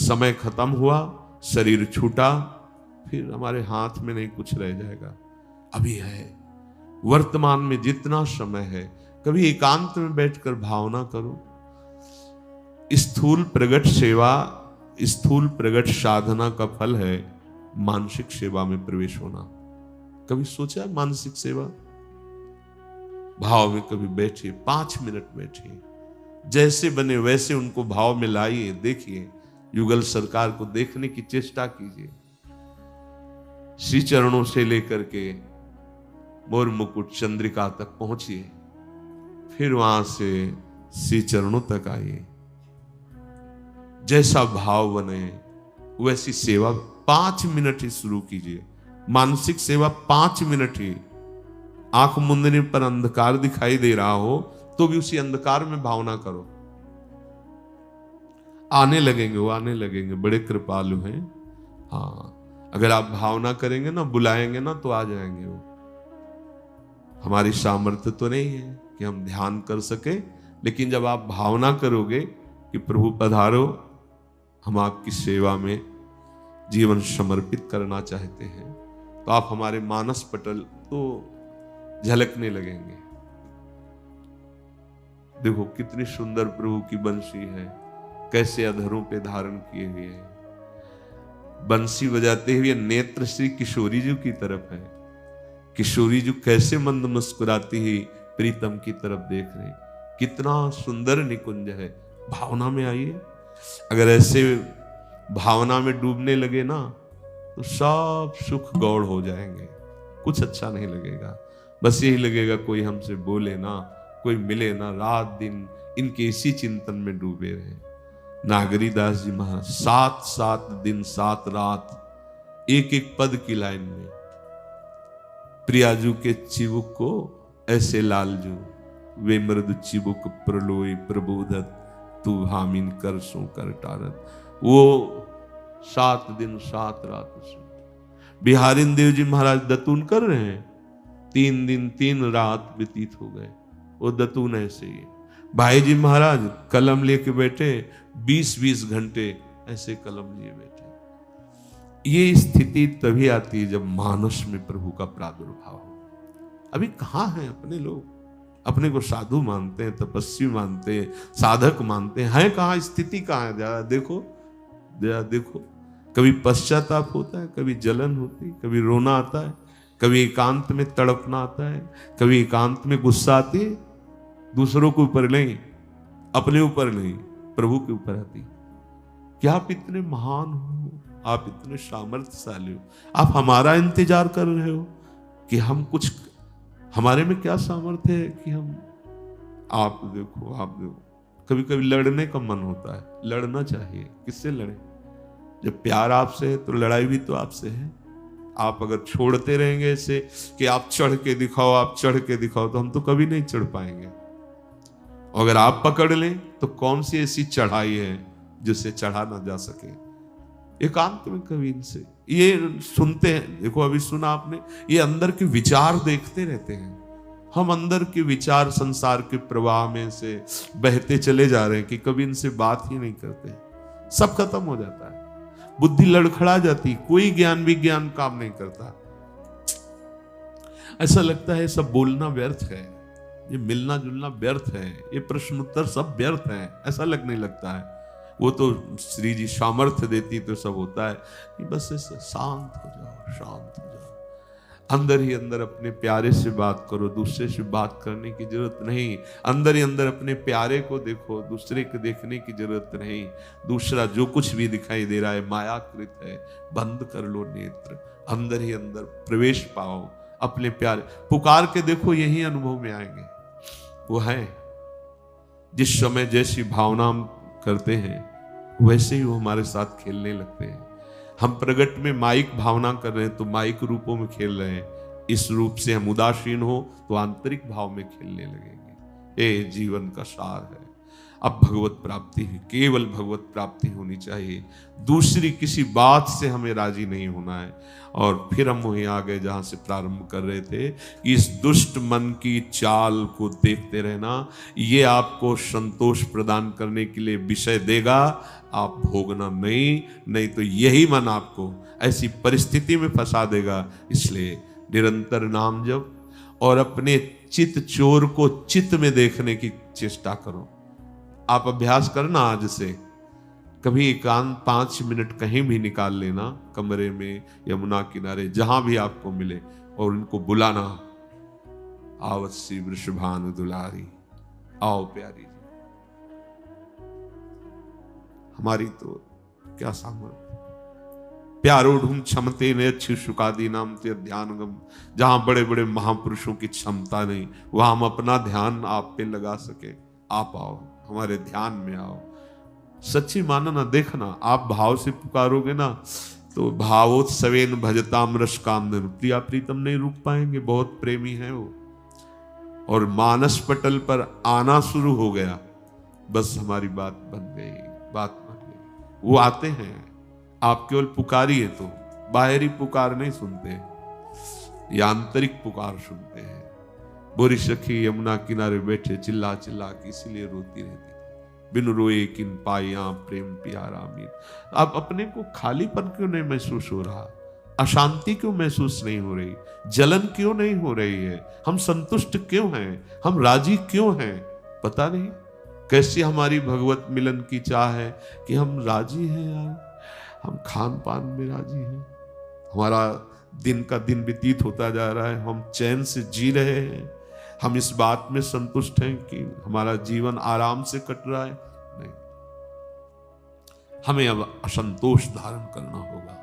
समय खत्म हुआ, शरीर छूटा, फिर हमारे हाथ में नहीं कुछ रह जाएगा। अभी है, वर्तमान में जितना समय है, कभी एकांत में बैठकर भावना करो। स्थूल प्रगट सेवा, स्थूल प्रगट साधना का फल है मानसिक सेवा में प्रवेश होना। कभी सोचा मानसिक सेवा? भाव में कभी बैठिए, 5 मिनट बैठिए, जैसे बने वैसे उनको भाव में लाइए, देखिए, युगल सरकार को देखने की चेष्टा कीजिए। श्री चरणों से लेकर के मोर मुकुट चंद्रिका तक पहुंचिए, फिर वहां से श्री चरणों तक आइए। जैसा भाव बने वैसी सेवा 5 मिनट ही शुरू कीजिए। मानसिक सेवा 5 मिनट ही। आंख मूंदने पर अंधकार दिखाई दे रहा हो तो भी उसी अंधकार में भावना करो। आने लगेंगे, वो आने लगेंगे, बड़े कृपालु हैं। हाँ, अगर आप भावना करेंगे ना, बुलाएंगे ना, तो आ जाएंगे वो। हमारी सामर्थ्य तो नहीं है कि हम ध्यान कर सके, लेकिन जब आप भावना करोगे कि प्रभु पधारो, हम आपकी सेवा में जीवन समर्पित करना चाहते हैं, तो आप हमारे मानस पटल तो झलकने लगेंगे। देखो कितनी सुंदर प्रभु की बंसी है, कैसे अधरों पे धारण किए हुए है। बंसी बजाते हुए नेत्र श्री किशोरी जी की तरफ है। किशोरी जी कैसे मंद मुस्कुराती ही प्रीतम की तरफ देख रहे हैं। कितना सुंदर निकुंज है। भावना में आइए। अगर ऐसे भावना में डूबने लगे ना, तो सब सुख गौड़ हो जाएंगे, कुछ अच्छा नहीं लगेगा। बस यही लगेगा कोई हमसे बोले ना, कोई मिले ना, रात दिन इनके इसी चिंतन में डूबे रहे। नागरीदास जी महाराज 7 दिन 7 रात एक एक पद की लाइन में, प्रियाजू के चिबुक को ऐसे लालजू, वे मृदु चिबुक प्रलोय प्रबोधत, तू हामिन कर सो कर टारत। वो 7 दिन 7 रात से बिहारिन देव जी महाराज दतून कर रहे हैं। 3 दिन 3 रात व्यतीत हो गए, वो दतून ऐसे ही। भाई जी महाराज कलम लेके बैठे, 20-20 घंटे ऐसे कलम लिए बैठे। ये स्थिति तभी आती है जब मानस में प्रभु का प्रादुर्भाव हो। अभी कहाँ हैं अपने लोग? अपने को साधु मानते हैं, तपस्वी मानते हैं, साधक मानते हैं कहाँ? स्थिति कहाँ है? जरा देखो, जरा देखो। कभी पश्चाताप होता है, कभी जलन होती है, कभी रोना आता है, कभी एकांत में तड़पना आता है, कभी एकांत में गुस्सा आती है। दूसरों के ऊपर नहीं, अपने ऊपर नहीं, प्रभु के ऊपर आती। क्या आप इतने महान हो, आप इतने सामर्थ्यशाली हो, आप हमारा इंतजार कर रहे हो कि हम कुछ, हमारे में क्या सामर्थ्य है कि हम, आप देखो, आप देखो। कभी कभी लड़ने का मन होता है, लड़ना चाहिए। किससे लड़े? जब प्यार आपसे है तो लड़ाई भी तो आपसे है। आप अगर छोड़ते रहेंगे ऐसे कि आप चढ़ के दिखाओ, आप चढ़ के दिखाओ, तो हम तो कभी नहीं चढ़ पाएंगे। अगर आप पकड़ लें तो कौन सी ऐसी चढ़ाई है जिसे चढ़ा ना जा सके? एकांत में कभी इनसे ये सुनते हैं। देखो अभी सुना आपने, ये अंदर के विचार देखते रहते हैं। हम अंदर के विचार संसार के प्रवाह में से बहते चले जा रहे हैं कि कभी इनसे बात ही नहीं करते। सब खत्म हो जाता है, बुद्धि लड़खड़ा जाती, कोई ज्ञान विज्ञान काम नहीं करता। ऐसा लगता है सब बोलना व्यर्थ है, ये मिलना जुलना व्यर्थ है, ये प्रश्न उत्तर सब व्यर्थ है, ऐसा लगने लगता है। वो तो श्री जी सामर्थ्य देती तो सब होता है कि बस ऐसे शांत हो जाओ, शांत हो जाओ। अंदर ही अंदर अपने प्यारे से बात करो, दूसरे से बात करने की जरूरत नहीं। अंदर ही अंदर अपने प्यारे को देखो, दूसरे को देखने की जरूरत नहीं। दूसरा जो कुछ भी दिखाई दे रहा है मायाकृत है, बंद कर लो नेत्र, अंदर ही अंदर प्रवेश पाओ। अपने प्यारे पुकार के देखो, यही अनुभव में आएंगे। वो है जिस समय जैसी भावना हम करते हैं वैसे ही वो हमारे साथ खेलने लगते हैं। हम प्रगट में माइक भावना कर रहे हैं तो माइक रूपों में खेल रहे हैं। इस रूप से हम उदासीन हो तो आंतरिक भाव में खेलने लगेंगे। ये जीवन का सार है। अब भगवत प्राप्ति है, केवल भगवत प्राप्ति होनी चाहिए, दूसरी किसी बात से हमें राजी नहीं होना है। और फिर हम वहीं आ गए जहां से प्रारंभ कर रहे थे, इस दुष्ट मन की चाल को देखते रहना, ये आपको संतोष प्रदान करने के लिए विषय देगा, आप भोगना नहीं तो यही मन आपको ऐसी परिस्थिति में फंसा देगा। इसलिए निरंतर नाम जप और अपने चित चोर को चित में देखने की चेष्टा करो। आप अभ्यास करना आज से, कभी एकांत 5 मिनट कहीं भी निकाल लेना, कमरे में, यमुना किनारे, जहां भी आपको मिले, और उनको बुलाना, आवश्य वृषभानु दुलारी, आओ प्यारी जी। हमारी तो क्या सामर्थ्य, प्यारोढ़ क्षमते ने अच्छी शुकादी नाम ते ध्यानगम, जहां बड़े बड़े महापुरुषों की क्षमता नहीं, वहां हम अपना ध्यान आप पे लगा सके। आप आओ, हमारे ध्यान में आओ, सच्ची मानना, देखना, आप भाव से पुकारोगे ना तो भावोत्सवेन भजताम रस कामधन, प्रिया प्रीतम नहीं रुक पाएंगे, बहुत प्रेमी है वो। और मानस पटल पर आना शुरू हो गया, बस हमारी बात बन गई। वो आते हैं, आप केवल पुकारिए तो, बाहरी पुकार नहीं सुनते, या आंतरिक पुकार सुनते हैं। बोरी सखी यमुना किनारे बैठे चिल्ला चिल्ला के इसीलिए रोती रहती, बिन रोए किन पाया प्रेम प्यारा मीर। अब अपने को खालीपन क्यों नहीं महसूस हो रहा, अशांति क्यों महसूस नहीं हो रही, जलन क्यों नहीं हो रही है, हम संतुष्ट क्यों हैं, हम राजी क्यों हैं, पता नहीं। कैसी हमारी भगवत मिलन की चाह है कि हम राजी हैं यार, हम खान पान में राजी हैं, हमारा दिन का दिन व्यतीत होता जा रहा है, हम चैन से जी रहे हैं, हम इस बात में संतुष्ट हैं कि हमारा जीवन आराम से कट रहा है। नहीं, हमें अब असंतोष धारण करना होगा।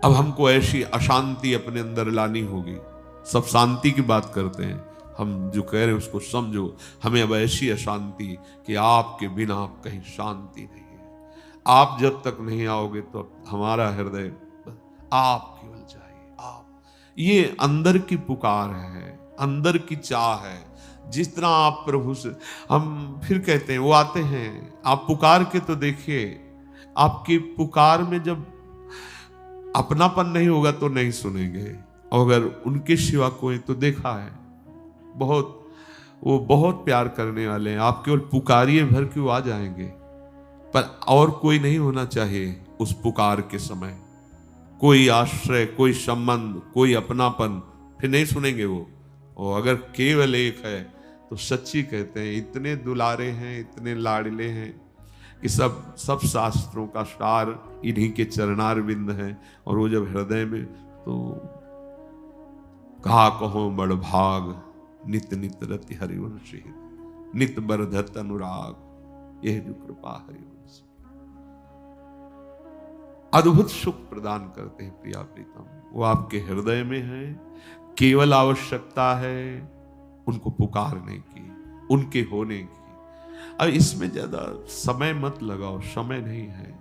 अब हमको ऐसी अशांति अपने अंदर लानी होगी। सब शांति की बात करते हैं, हम जो कह रहे हैं उसको समझो। हमें अब ऐसी अशांति कि आपके बिना आप कहीं शांति नहीं है। आप जब तक नहीं आओगे तो हमारा हृदय आप केवल चाहिए, आप। ये अंदर की पुकार है, अंदर की चाह है। जिस तरह आप प्रभु से, हम फिर कहते हैं, वो आते हैं, आप पुकार के तो देखिए, आपकी पुकार में जब अपनापन नहीं होगा तो नहीं सुनेंगे, और अगर उनके सिवा कोई, तो देखा है वो बहुत प्यार करने वाले हैं, आप केवल पुकारिए भर के वो आ जाएंगे। पर और कोई नहीं होना चाहिए उस पुकार के समय, कोई आश्रय, कोई संबंध, कोई अपनापन, फिर नहीं सुनेंगे वो। और अगर केवल एक है तो सच्ची कहते हैं, इतने दुलारे हैं, इतने लाडले हैं कि सब शास्त्रों का सार इन्हीं के चरणार बिंद है। और वो जब हृदय में, तो कहा कहो बड़ भाग, नित नित रति हरिवंशी, नित बरधत अनुराग, यह जो कृपा हरिवंश, अद्भुत सुख प्रदान करते हैं प्रिया प्रीतम। वो आपके हृदय में है, केवल आवश्यकता है उनको पुकारने की, उनके होने की। अब इसमें ज्यादा समय मत लगाओ, समय नहीं है।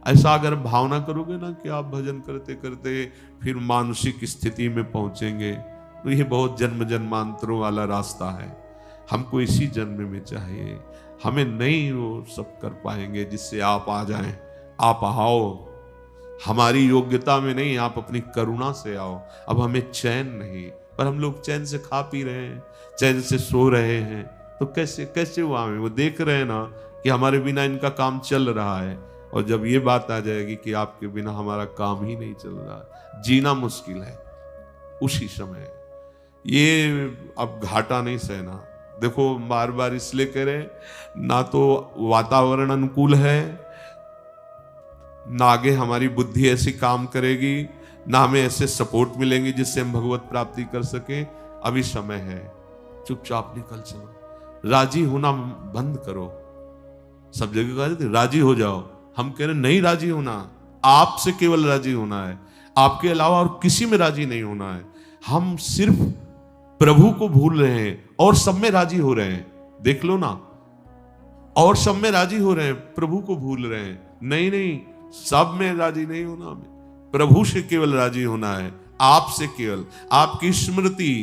ऐसा अगर भावना करोगे ना कि आप भजन करते करते फिर मानसिक स्थिति में पहुंचेंगे, तो ये बहुत जन्म जन्मांतरों वाला रास्ता है। हमको इसी जन्म में चाहिए, हमें नहीं वो सब कर पाएंगे जिससे आप आ जाएं। आप आओ, हमारी योग्यता में नहीं, आप अपनी करुणा से आओ। अब हमें चैन नहीं, पर हम लोग चैन से खा पी रहे हैं, चैन से सो रहे हैं, तो कैसे वो आवे? वो देख रहे हैं ना कि हमारे बिना इनका काम चल रहा है, और जब ये बात आ जाएगी कि आपके बिना हमारा काम ही नहीं चल रहा, जीना मुश्किल है, उसी समय ये अब घाटा नहीं सहना। देखो बार बार इसलिए कह रहे, ना तो वातावरण अनुकूल है, ना आगे हमारी बुद्धि ऐसी काम करेगी, ना हमें ऐसे सपोर्ट मिलेंगे जिससे हम भगवत प्राप्ति कर सके। अभी समय है, चुपचाप निकल चलो, राजी होना बंद करो। सब जगह कह रहे थे राजी हो जाओ, हम कह रहे नहीं राजी होना, आपसे केवल राजी होना है, आपके अलावा और किसी में राजी नहीं होना है। हम सिर्फ प्रभु को भूल रहे हैं और सब में राजी हो रहे हैं। देख लो ना, और सब में राजी हो रहे हैं, प्रभु को भूल रहे हैं। नहीं, सब में राजी नहीं होना, हमें प्रभु से केवल राजी होना है, आपसे केवल। आपकी स्मृति,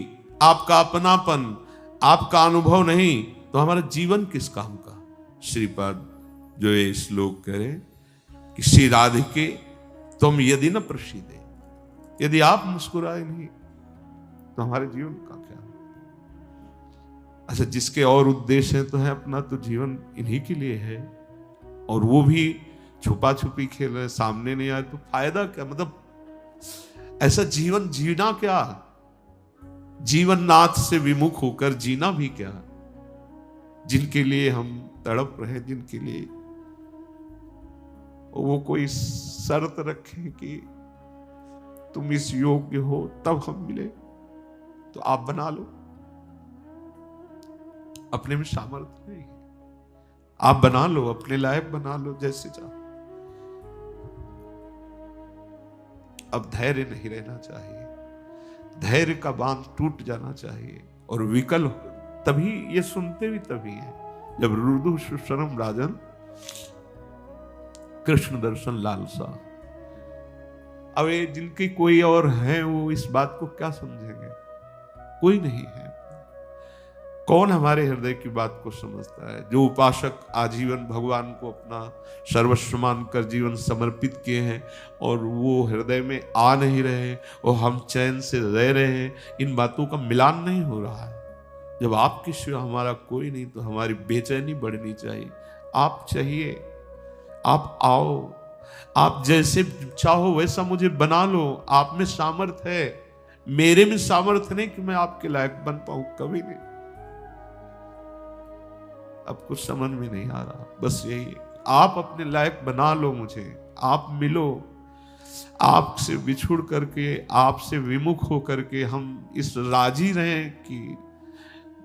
आपका अपनापन, आपका अनुभव नहीं तो हमारा जीवन किस काम का? श्रीपाद जो ये श्लोक कह रहे कि श्री राधिके तुम यदि न प्रसीदे, यदि आप मुस्कुराए नहीं तो हमारे जीवन का क्या। अच्छा, जिसके और उद्देश्य है तो है अपना, तो जीवन इन्हीं के लिए है, और वो भी छुपा छुपी खेल रहे, सामने नहीं आए तो फायदा क्या। मतलब ऐसा जीवन जीना क्या, जीवन नाथ से विमुख होकर जीना भी क्या। जिनके लिए हम तड़प रहे, जिनके लिए वो कोई शर्त रखे कि तुम इस योग्य हो तब हम मिले, तो आप बना लो। अपने में सामर्थ्य नहीं है, आप बना लो, अपने लायक बना लो जैसे चाहो। अब धैर्य नहीं रहना चाहिए, धैर्य का बांध टूट जाना चाहिए। और विकल तभी ये सुनते भी तभी है जब रुदु सुशरम राजन कृष्ण दर्शन लालसा। अब ये जिनके कोई और है वो इस बात को क्या समझेंगे, कोई नहीं है। कौन हमारे हृदय की बात को समझता है। जो उपासक आजीवन भगवान को अपना सर्वस्व मानकर जीवन समर्पित किए हैं और वो हृदय में आ नहीं रहे और हम चैन से रह रहे हैं, इन बातों का मिलान नहीं हो रहा है। जब आपके सिवा हमारा कोई नहीं तो हमारी बेचैनी बढ़नी चाहिए। आप चाहिए, आप आओ, आप जैसे चाहो वैसा मुझे बना लो। आप में सामर्थ्य है, मेरे में सामर्थ्य नहीं कि मैं आपके लायक बन पाऊं, कभी नहीं। अब कुछ समझ में नहीं आ रहा, बस यही है, आप अपने लायक बना लो मुझे, आप मिलो। आपसे बिछुड़ करके, आपसे विमुख होकर के हम इस राजी रहें कि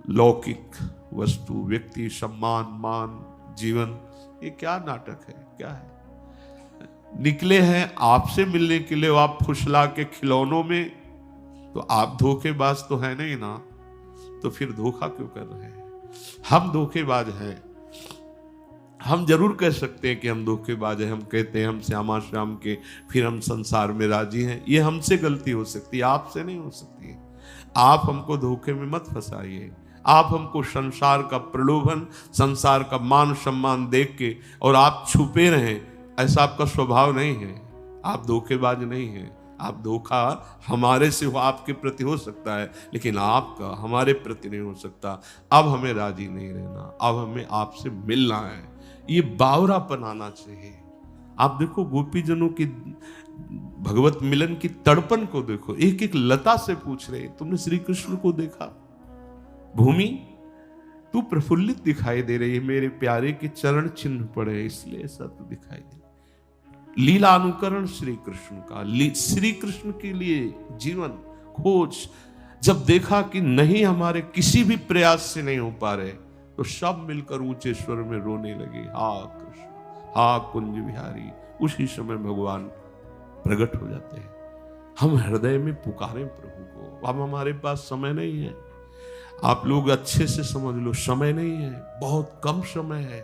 लौकिक वस्तु, व्यक्ति, सम्मान, मान, जीवन, ये क्या नाटक है, क्या है। निकले हैं आपसे मिलने के लिए, आप फुसला के खिलौनों में, तो आप धोखेबाज तो है नहीं ना, तो फिर धोखा क्यों कर रहे हैं। हम धोखेबाज हैं, हम जरूर कह सकते हैं कि हम धोखेबाज हैं। हम कहते हैं हम श्यामा श्याम के, फिर हम संसार में राजी हैं। ये हमसे गलती हो सकती है, आपसे नहीं हो सकती है। आप हमको धोखे में मत फंसाइए। आप हमको संसार का प्रलोभन, संसार का मान सम्मान देख के और आप छुपे रहें, ऐसा आपका स्वभाव नहीं है। आप धोखेबाज नहीं हैं। आप धोखा हमारे से आपके प्रति हो सकता है, लेकिन आपका हमारे प्रति नहीं हो सकता। अब हमें राजी नहीं रहना, अब हमें आपसे मिलना है। ये बावरापन आना चाहिए। आप देखो गोपीजनों की भगवत मिलन की तड़पन को देखो। एक एक लता से पूछ रहे, तुमने श्री कृष्ण को देखा? भूमि तू प्रफुल्लित दिखाई दे रही है, मेरे प्यारे के चरण चिन्ह पड़े इसलिए ऐसा तू दिखाई दे। लीला अनुकरण श्री कृष्ण का, श्री कृष्ण के लिए जीवन खोज। जब देखा कि नहीं, हमारे किसी भी प्रयास से नहीं हो पा रहे, तो सब मिलकर ऊंचे स्वर में रोने लगे, हा कृष्ण, हा कुंज बिहारी। उसी समय भगवान प्रकट हो जाते हैं। हम हृदय में पुकारें प्रभु को। अब हमारे पास समय नहीं है, आप लोग अच्छे से समझ लो, समय नहीं है, बहुत कम समय है,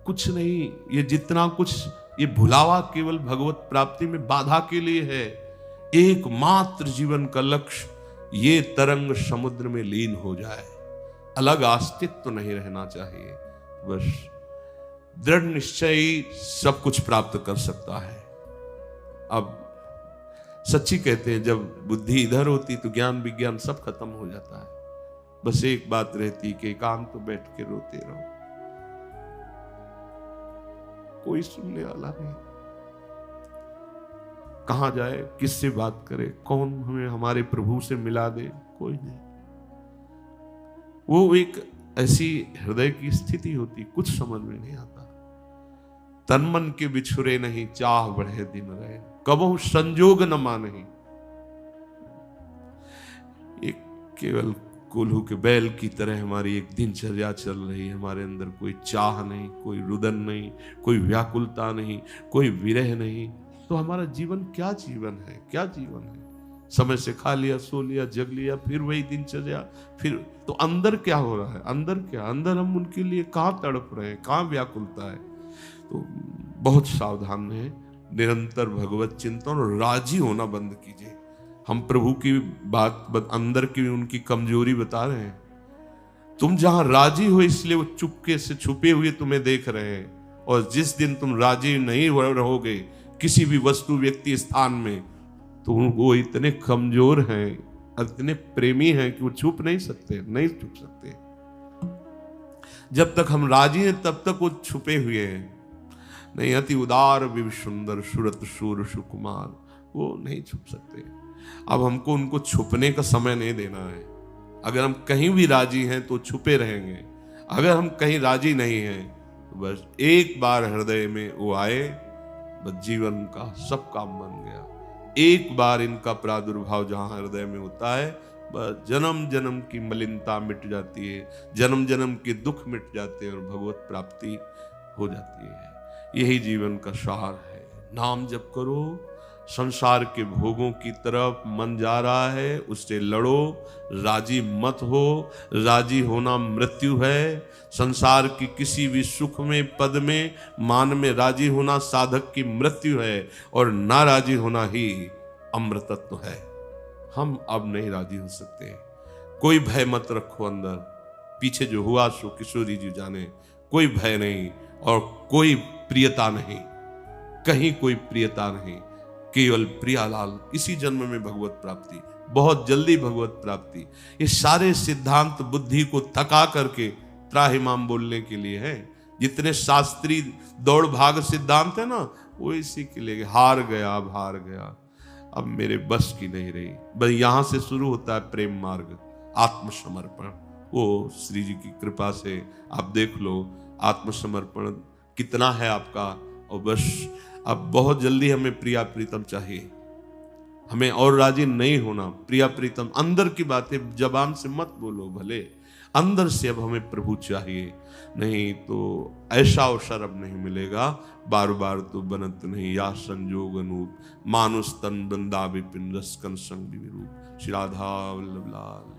कुछ नहीं। ये जितना कुछ, ये भुलावा केवल भगवत प्राप्ति में बाधा के लिए है। एकमात्र जीवन का लक्ष्य ये तरंग समुद्र में लीन हो जाए, अलग अस्तित्व तो नहीं रहना चाहिए। बस दृढ़ निश्चय सब कुछ प्राप्त कर सकता है। अब सच्ची कहते हैं, जब बुद्धि इधर होती तो ज्ञान विज्ञान सब खत्म हो जाता है। बस एक बात रहती कि एकांत तो बैठ के रोते रहो, कोई सुनने वाला नहीं। कहां जाए, किससे बात करे, कौन हमें हमारे प्रभु से मिला दे, कोई नहीं। वो एक ऐसी हृदय की स्थिति होती, कुछ समझ में नहीं आता। तन मन के बिछुरे नहीं, चाह बढ़े दिन रहे, कबहु संजोग न मानही। एक केवल कोल्हू के बैल की तरह हमारी एक दिनचर्या चल रही है। हमारे अंदर कोई चाह नहीं, कोई रुदन नहीं, कोई व्याकुलता नहीं, कोई विरह नहीं, तो हमारा जीवन क्या जीवन है, क्या जीवन है। समय से खा लिया, सो लिया, जग लिया, फिर वही दिनचर्या, फिर तो अंदर क्या हो रहा है, अंदर क्या, अंदर हम उनके लिए कहाँ तड़प रहे हैं, कहाँ व्याकुलता है। तो बहुत सावधान है, निरंतर भगवत चिंतन और राजी होना बंद कीजिए। हम प्रभु की बात अंदर की उनकी कमजोरी बता रहे हैं, तुम जहां राजी हो इसलिए वो चुपके से छुपे हुए तुम्हें देख रहे हैं, और जिस दिन तुम राजी नहीं रहोगे किसी भी वस्तु, व्यक्ति, स्थान में, तो वो इतने कमजोर हैं, इतने प्रेमी हैं कि वो छुप नहीं सकते, नहीं छुप सकते। जब तक हम राजी हैं तब तक वो छुपे हुए हैं। नहीं, अति उदार विव सुंदर सुरत शूर सुकुमार, वो नहीं छुप सकते। अब हमको उनको छुपने का समय नहीं देना है। अगर हम कहीं भी राजी हैं तो छुपे रहेंगे, अगर हम कहीं राजी नहीं हैं तो बस एक बार हृदय में वो आए, बस जीवन का सब काम बन गया। एक बार इनका प्रादुर्भाव जहां हृदय में होता है, बस जन्म जन्म की मलिनता मिट जाती है, जन्म जन्म के दुख मिट जाते हैं और भगवत प्राप्ति हो जाती है। यही जीवन का सार है। नाम जप करो, संसार के भोगों की तरफ मन जा रहा है उससे लड़ो, राजी मत हो। राजी होना मृत्यु है। संसार की किसी भी सुख में, पद में, मान में राजी होना साधक की मृत्यु है, और ना राजी होना ही अमृतत्व है। हम अब नहीं राजी हो सकते। कोई भय मत रखो अंदर, पीछे जो हुआ सो किशोरी जी जाने। कोई भय नहीं और कोई प्रियता नहीं, कहीं कोई प्रियता नहीं, केवल प्रियालाल। इसी जन्म में भगवत प्राप्ति, बहुत जल्दी भगवत प्राप्ति। ये सारे सिद्धांत बुद्धि को थका करके त्राहिमाम बोलने के लिए है। जितने शास्त्री दौड़ भाग सिद्धांत है ना, वो इसी के लिए। हार गया, अब हार गया, अब मेरे बस की नहीं रही। बस यहां से शुरू होता है प्रेम मार्ग, आत्मसमर्पण। वो श्री जी की कृपा से आप देख लो आत्मसमर्पण कितना है आपका। और बस अब बहुत जल्दी हमें प्रिया प्रीतम चाहिए, हमें और राजी नहीं होना। प्रिया प्रीतम अंदर की बातें जबान से मत बोलो, भले अंदर से अब हमें प्रभु चाहिए। नहीं तो ऐसा अवसर अब नहीं मिलेगा, बार बार तो बनत नहीं या संजोग अनूप। मानुष तन बंदा विपिन रसकन संग विरूप। श्री राधा वल्लभ लाल।